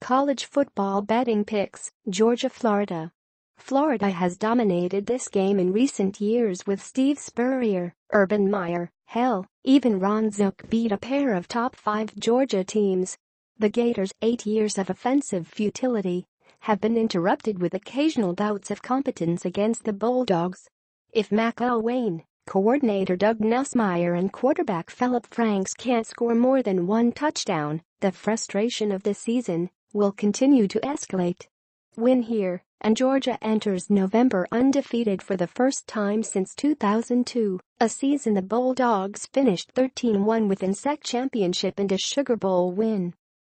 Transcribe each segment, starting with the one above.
College football betting picks, Georgia, Florida. Florida has dominated this game in recent years with Steve Spurrier, Urban Meyer, hell, even Ron Zook beat a pair of top 5 Georgia teams. The Gators' 8 years of offensive futility have been interrupted with occasional bouts of competence against the Bulldogs. If McElwain, coordinator Doug Nussmeier and quarterback Phillip Franks can't score more than one touchdown, the frustration of the season will continue to escalate. Win here, and Georgia enters November undefeated for the first time since 2002, a season the Bulldogs finished 13-1 with an SEC championship and a Sugar Bowl win.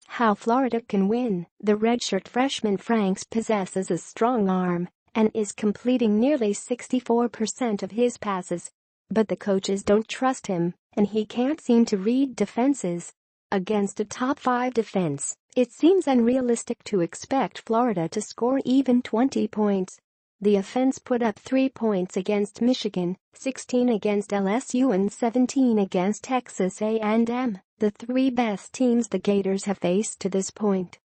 How Florida can win. The redshirt freshman Franks possesses a strong arm and is completing nearly 64% of his passes. But the coaches don't trust him, and he can't seem to read defenses. Against a top 5 defense, it seems unrealistic to expect Florida to score even 20 points. The offense put up 3 points against Michigan, 16 against LSU and 17 against Texas A&M, the 3 best teams the Gators have faced to this point.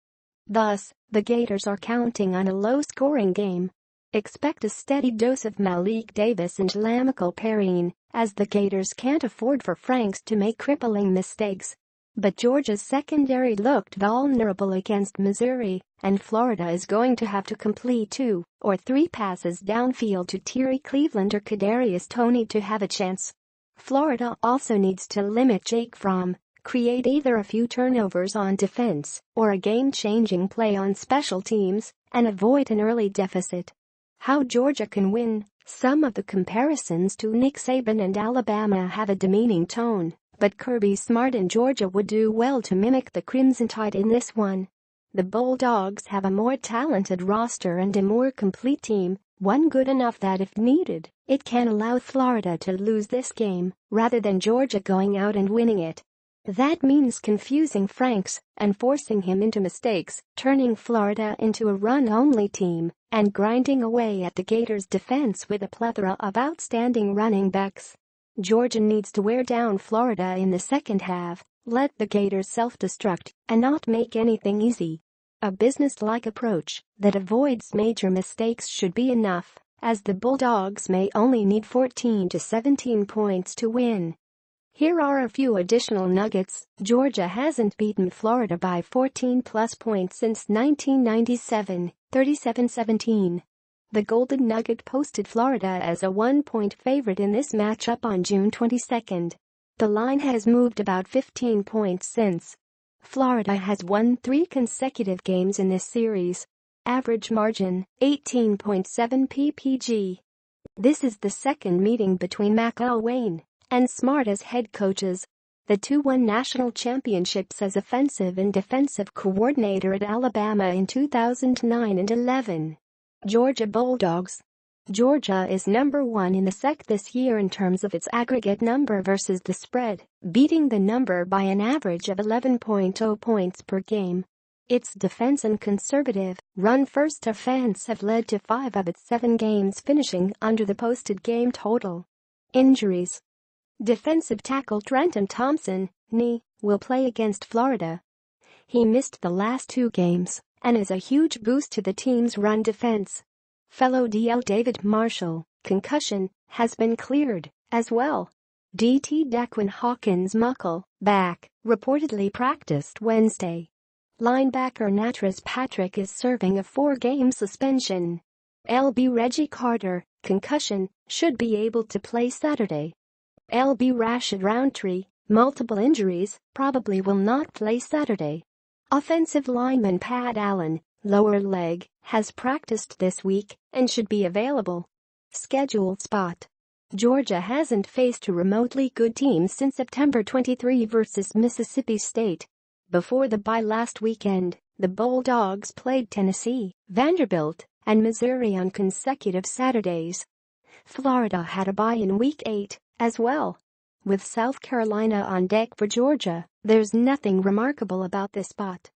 Thus, the Gators are counting on a low-scoring game. Expect a steady dose of Malik Davis and Lamical Perrine, as the Gators can't afford for Franks to make crippling mistakes. But Georgia's secondary looked vulnerable against Missouri, and Florida is going to have to complete 2 or 3 passes downfield to Terry Cleveland or Kadarius Toney to have a chance. Florida also needs to limit Jake Fromm, create either a few turnovers on defense or a game-changing play on special teams, and avoid an early deficit. How Georgia can win. Some of the comparisons to Nick Saban and Alabama have a demeaning tone, but Kirby Smart and Georgia would do well to mimic the Crimson Tide in this one. The Bulldogs have a more talented roster and a more complete team, one good enough that if needed, it can allow Florida to lose this game rather than Georgia going out and winning it. That means confusing Franks and forcing him into mistakes, turning Florida into a run-only team, and grinding away at the Gators' defense with a plethora of outstanding running backs. Georgia needs to wear down Florida in the second half, let the Gators self-destruct, and not make anything easy. A business-like approach that avoids major mistakes should be enough, as the Bulldogs may only need 14 to 17 points to win. Here are a few additional nuggets. Georgia hasn't beaten Florida by 14-plus points since 1997, 37-17. The Golden Nugget posted Florida as a 1-point favorite in this matchup on June 22. The line has moved about 15 points since. Florida has won 3 consecutive games in this series. Average margin, 18.7 ppg. This is the second meeting between McElwain and Smart as head coaches. The two won national championships as offensive and defensive coordinator at Alabama in 2009 and 11. Georgia Bulldogs. Georgia is number 1 in the SEC this year in terms of its aggregate number versus the spread, beating the number by an average of 11.0 points per game. Its defense and conservative, run-first offense have led to 5 of its 7 games finishing under the posted game total. Injuries. Defensive tackle Trenton Thompson, knee, will play against Florida. He missed the last 2 games and is a huge boost to the team's run defense. Fellow DL David Marshall, concussion, has been cleared, as well. DT Daquan Hawkins Muckle, back, reportedly practiced Wednesday. Linebacker Natras Patrick is serving a 4-game suspension. LB Reggie Carter, concussion, should be able to play Saturday. LB Rashad Roundtree, multiple injuries, probably will not play Saturday. Offensive lineman Pat Allen, lower leg, has practiced this week and should be available. Scheduled spot. Georgia hasn't faced a remotely good team since September 23 versus Mississippi State. Before the bye last weekend, the Bulldogs played Tennessee, Vanderbilt, and Missouri on consecutive Saturdays. Florida had a bye in Week 8, as well. With South Carolina on deck for Georgia, there's nothing remarkable about this spot.